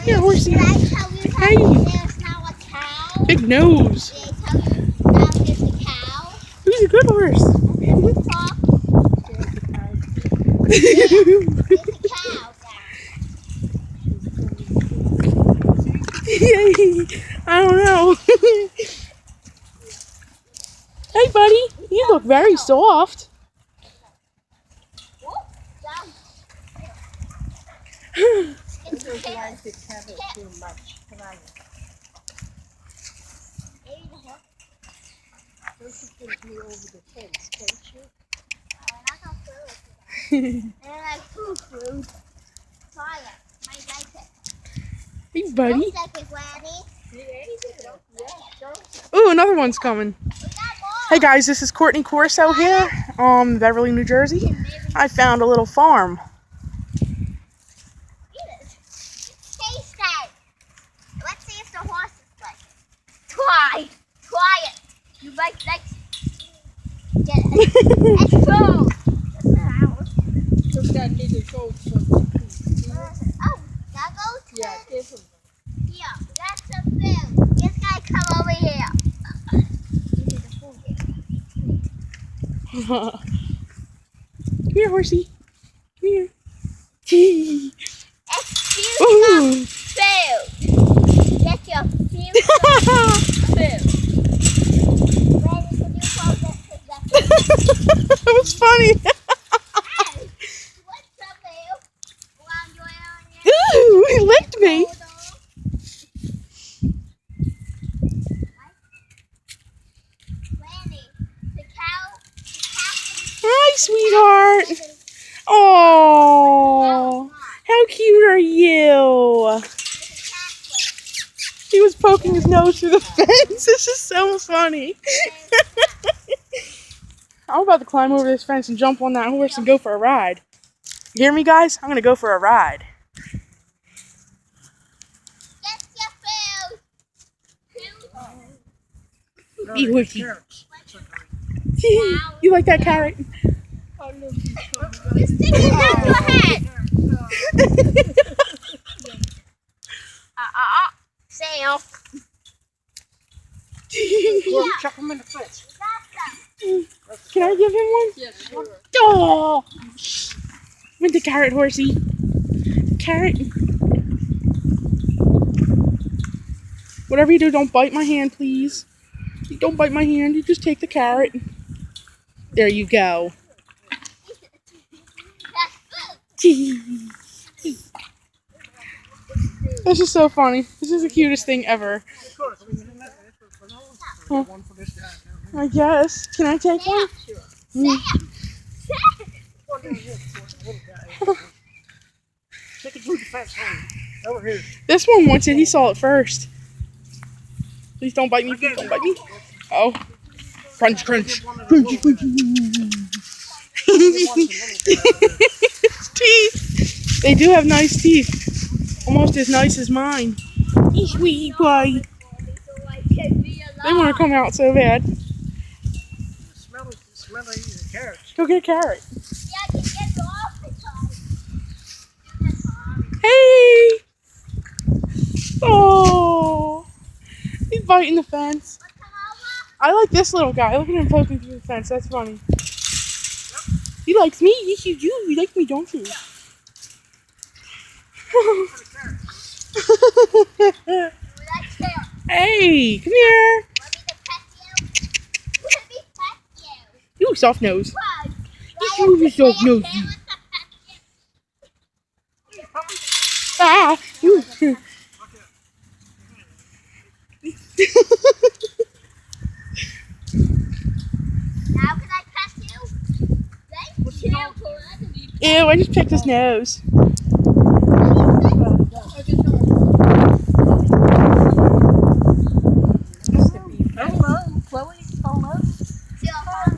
Here, horsey. Did I tell you Hey. there's now a cow? Big nose. Did I tell you now there's a cow? Who's a good horse? There's a cow. There's a cow. I don't know. Hey, buddy. You look very soft. Hey, buddy. Ooh, another one's coming. Hey guys, this is Courtney Corso here, Beverly, New Jersey. I found a little farm. Let's see if the horse is like. Try it. You like get it. Let's go. Oh, that goes. Yeah, give him. Yeah, that's some food. This guy come over here. Come here, horsey. Come here. Excuse Ooh. me, food. Get your food. Ready to do something? That was funny. Hey, what's up, Lou? Ooh, he licked me. Hi, sweetheart. Oh, how cute are you? He was poking his nose through the fence. This is so funny. I'm about to climb over this fence and jump on that horse and go for a ride. You hear me, guys? I'm going to go for a ride. Get your food. Eat horsey. You like that carrot? You stick it down your head. Sam. Chuck him in the fence. Can I give him one? Yes, sure. Oh! With the carrot, horsey. Carrot. Whatever you do, don't bite my hand, please. Don't bite my hand. You just take the carrot. There you go. This is so funny. This is the cutest thing ever. Huh. I guess. Can I take one? Take it through the fence, over here. This one wants it. He saw it first. Please don't bite me. Please don't bite me. Oh. Crunch, crunch. Crunchy, crunchy. His teeth. They do have nice teeth. Almost as nice as mine. He's sweet boy. They want to come out so bad. Smell the carrots. Go get a carrot. Yeah, get off the time. Hey! Oh! He's biting the fence. I like this little guy. Look at him poking through the fence. That's funny. He likes me. Yes, you do. You like me, don't you? Hey, come here. You soft nose. You soft nose. Ah, you. Now can I pet you? Thank you. Ew, I just picked his nose. Hello, Chloe. Hello.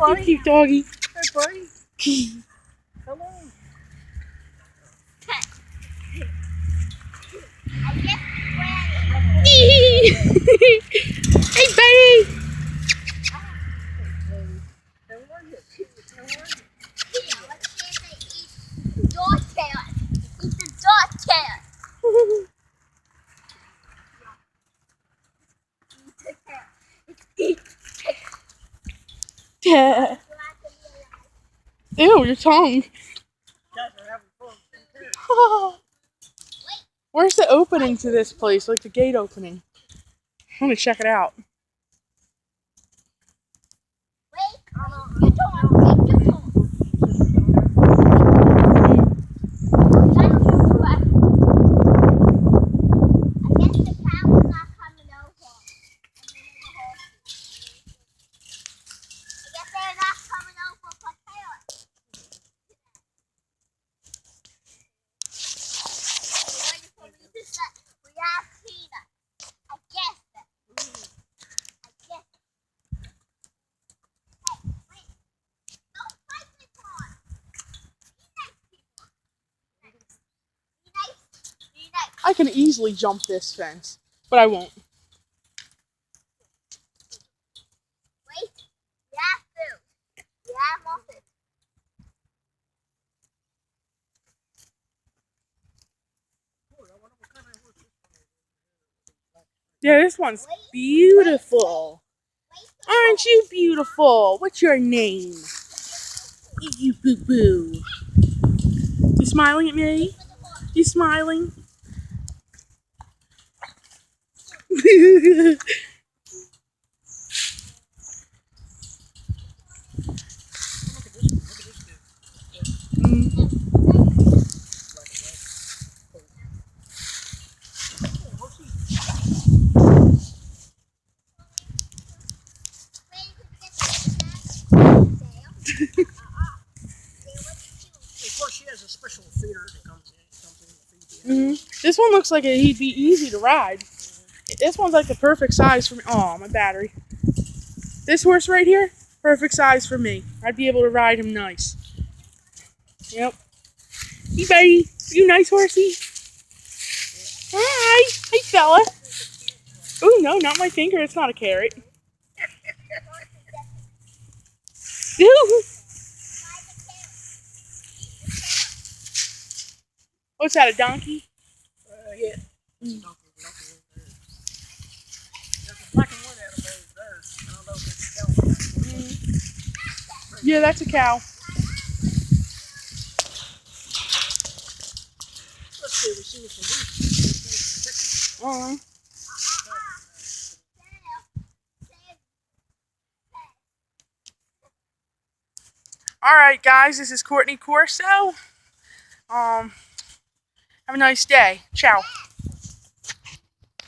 You cute doggy. Hey, buddy. Hello. Hey, buddy. Yeah. Ew, your tongue. Guys are having fun. Where's the opening to this place? Like the gate opening. Let me check it out. Wait, your turn. I guess the cow is not coming over. I guess they're not coming over for carrots. They're waiting for me to say, we have peanuts. I guess that. I guess. Hey, wait. Don't fight this one. Be nice, people. Be nice. Be nice. I can easily jump this fence, but I won't. Wait. We have food. We have more food. Yeah, this one's beautiful. Aren't you beautiful? What's your name? You boo boo. You smiling at me? You smiling? Of course, she has a special feeder that comes in. This one looks like he'd be easy to ride. This one's like the perfect size for me. Oh, my battery. This horse right here, perfect size for me. I'd be able to ride him nice. Yep. Hey, buddy. You nice horsey? Hi. Hey, fella. Oh, no, not my finger. It's not a carrot. Ooh. What's that, a donkey? Yeah. There's a black and white animal over there. I don't know if that's a cow. Yeah, that's a cow. Let's see, we see some Uh-huh. All right, guys, this is Courtney Corso. Have a nice day. Ciao.